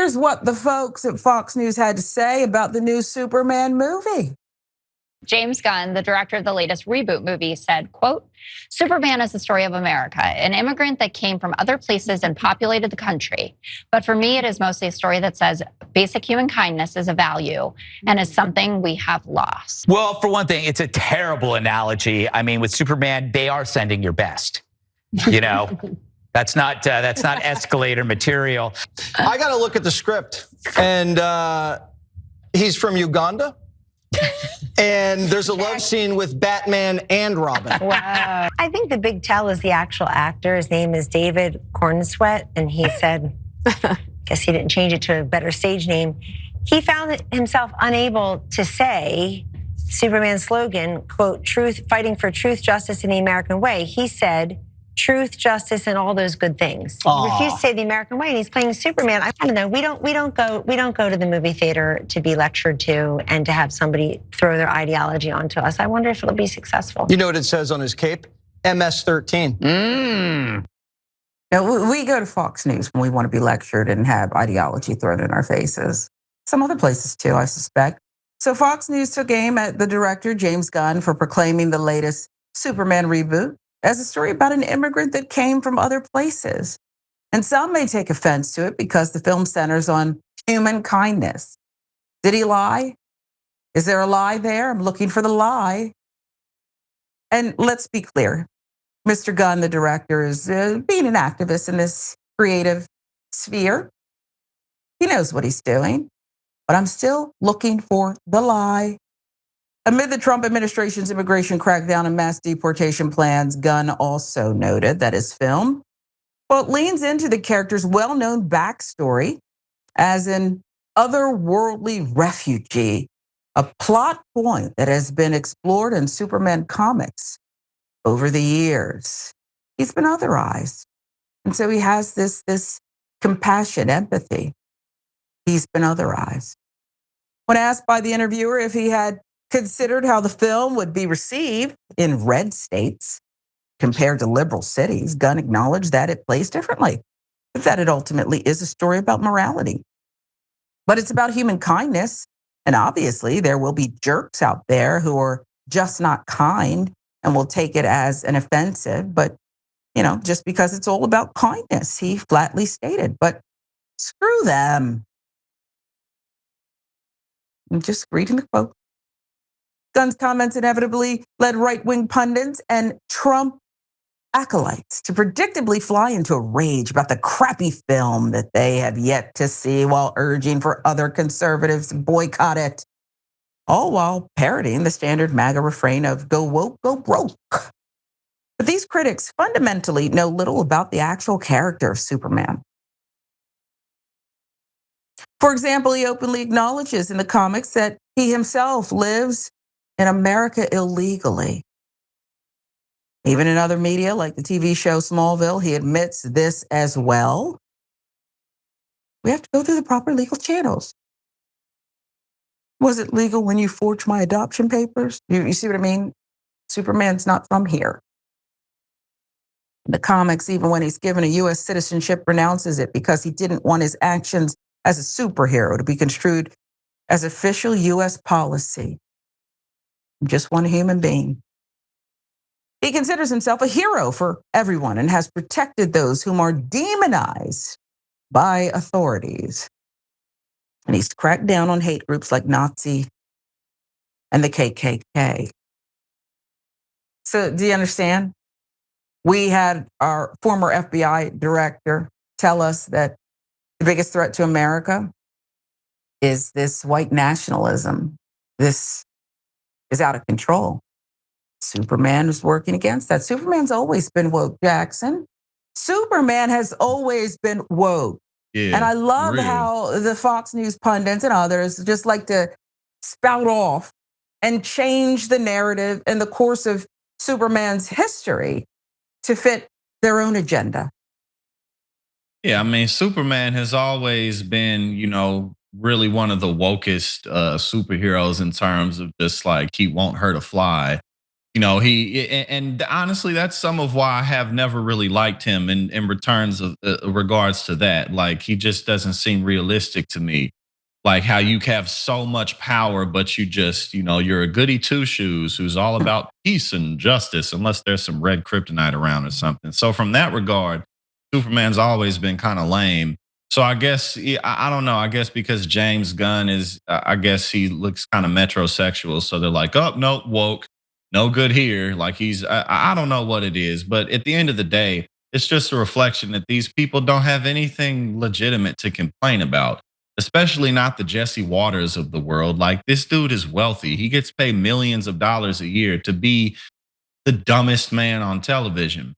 Here's what the folks at Fox News had to say about the new Superman movie. James Gunn, the director of the latest reboot movie, said, quote, Superman is the story of America, an immigrant that came from other places and populated the country. But for me, it is mostly a story that says basic human kindness is a value and is something we have lost. Well, for one thing, it's a terrible analogy. I mean, with Superman, they are sending your best. You know, that's not escalator material. I got to look at the script, and he's from Uganda. And there's a love scene with Batman and Robin. Wow. I think the big tell is the actual actor. His name is David Cornsweet, and he said, guess he didn't change it to a better stage name. He found himself unable to say Superman's slogan, quote, truth, fighting for truth, justice, and the American way. He said, truth, justice, and all those good things. He refused to say the American way, and he's playing Superman. I don't know. We don't go to the movie theater to be lectured to and to have somebody throw their ideology onto us. I wonder if it'll be successful. You know what it says on his cape? MS-13. Now, we go to Fox News when we want to be lectured and have ideology thrown in our faces. Some other places too, I suspect. So Fox News took aim at the director, James Gunn, for proclaiming the latest Superman reboot as a story about an immigrant that came from other places. And some may take offense to it because the film centers on human kindness. Did he lie? Is there a lie there? I'm looking for the lie. And let's be clear. Mr. Gunn, the director, is being an activist in this creative sphere. He knows what he's doing, but I'm still looking for the lie. Amid the Trump administration's immigration crackdown and mass deportation plans, Gunn also noted that his film, well, it leans into the character's well-known backstory as an otherworldly refugee, a plot point that has been explored in Superman comics over the years. He's been otherized. And so he has this compassion, empathy. He's been otherized. When asked by the interviewer if he had considered how the film would be received in red states compared to liberal cities, Gunn acknowledged that it plays differently, but that it ultimately is a story about morality. But it's about human kindness, and obviously there will be jerks out there who are just not kind and will take it as an offensive, but just because it's all about kindness, he flatly stated. But screw them. I'm just reading the quote. Gunn's comments inevitably led right-wing pundits and Trump acolytes to predictably fly into a rage about the crappy film that they have yet to see, while urging for other conservatives to boycott it, all while parroting the standard MAGA refrain of go woke, go broke. But these critics fundamentally know little about the actual character of Superman. For example, he openly acknowledges in the comics that he himself lives in America illegally. Even in other media, like the TV show Smallville, he admits this as well. We have to go through the proper legal channels. Was it legal when you forged my adoption papers? You see what I mean? Superman's not from here. The comics, even when he's given a U.S. citizenship, renounces it because he didn't want his actions as a superhero to be construed as official U.S. policy. I'm just one human being. He considers himself a hero for everyone and has protected those whom are demonized by authorities. And he's cracked down on hate groups like Nazi and the KKK. So do you understand? We had our former FBI director tell us that the biggest threat to America is this white nationalism. This is out of control. Superman is working against that. Superman's always been woke, Jackson. Superman has always been woke. Yeah, and I love how the Fox News pundits and others just like to spout off and change the narrative and the course of Superman's history to fit their own agenda. Yeah, I mean, Superman has always been, really one of the wokest superheroes in terms of just like he won't hurt a fly. You know, and honestly, that's some of why I have never really liked him in returns of regards to that. Like, he just doesn't seem realistic to me. Like how you have so much power, but you just, you're a goody two shoes who's all about peace and justice, unless there's some red kryptonite around or something. So from that regard, Superman's always been kind of lame. So I guess I don't know. I guess because James Gunn is, I guess he looks kind of metrosexual. So they're like, oh no, woke, no good here. Like I don't know what it is, but at the end of the day, it's just a reflection that these people don't have anything legitimate to complain about, especially not the Jesse Waters of the world. Like, this dude is wealthy. He gets paid millions of dollars a year to be the dumbest man on television.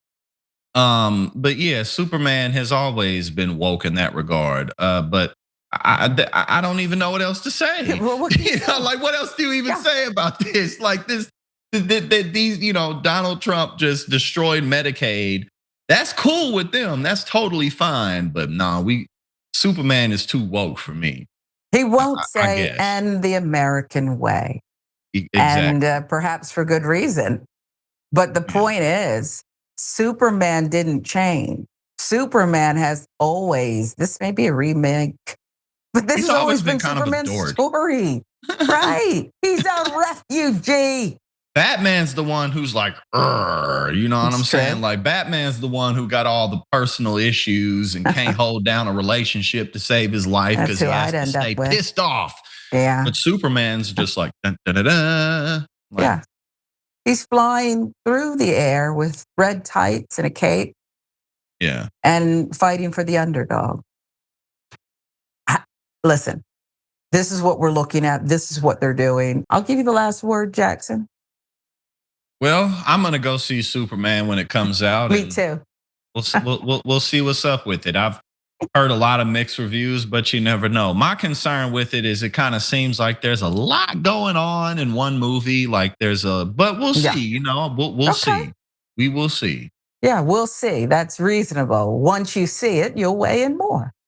But yeah, Superman has always been woke in that regard. But I don't even know what else to say. Well, what like, what else do you even say about this? Like this, these, Donald Trump just destroyed Medicaid. That's cool with them. That's totally fine. But nah, Superman is too woke for me. He won't I say, guess. and the American way. Exactly. And perhaps for good reason. But the point is, Superman didn't change. Superman has always, this may be a remake, but this He's has always been kind of a Superman's dork. story. Right. He's a refugee. Batman's the one who's like, you know what I'm saying? True. Like, Batman's the one who got all the personal issues and can't hold down a relationship to save his life That's because he who has I'd to end stay up with. pissed off. Yeah. But Superman's just like, dun, dun, dun, dun. Like, Yeah. He's flying through the air with red tights and a cape yeah. and fighting for the underdog. Listen, this is what we're looking at. This is what they're doing. I'll give you the last word, Jackson. Well, I'm gonna go see Superman when it comes out. Me and too. We'll see what's up with it. I've heard a lot of mixed reviews, but you never know. My concern with it is it kind of seems like there's a lot going on in one movie. Like but we'll Yeah. see. We'll see. We will see. Yeah, we'll see. That's reasonable. Once you see it, you'll weigh in more.